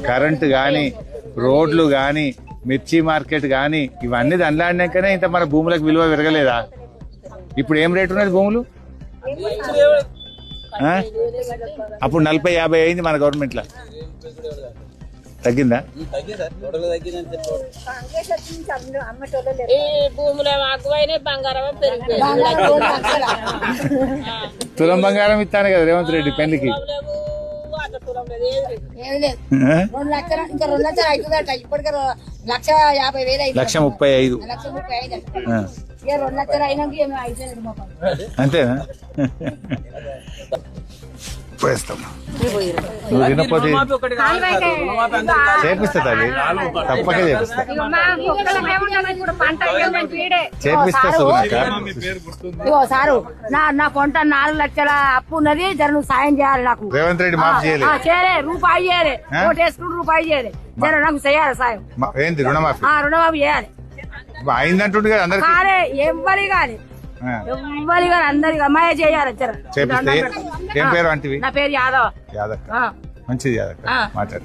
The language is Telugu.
కరెంటు కానీ, రోడ్లు కానీ, మిర్చి మార్కెట్ కానీ ఇవన్నీ దండలాడినాకనే ఇంత మన భూములకు విలువ పెరగలేదా? ఇప్పుడు ఏం రేటు ఉన్నది భూములు? అప్పుడు 40-50 అయింది మన గవర్నమెంట్లో. తగ్గిందా? తులం బంగారం ఇస్తాను కదా రేవంత్ రెడ్డి పెళ్లికి. 1,35,000. అంతేనా? పోయిస్తాం. నువ్వు తినపోతే చేపిస్తా తల్లి, తప్పక చేపిస్తా. చేపిస్తా సారు. నా కొంట 4 లక్షల అప్పు ఉన్నది, జర నువ్వు సాయం చేయాలి నాకు. రేవంత్ రెడ్డి మాఫ్ చేయలే, రూపాయి చేయలే, ఓటేసుకుంటూ రూపాయి చేయలే, జర నాకు చేయాలి సాయం. ఏంటి రుణమాఫీ? రుణమాఫీ చేయాలి. అయిందంటుండే కదా అందరికి. ఎవ్వరి కానీ అందరికి అమ్మాయి చేయాలి. ఏం పేరు అంటివి? నా పేరు యాదవ్. మంచిది యాదవ్, మాట్లాడు.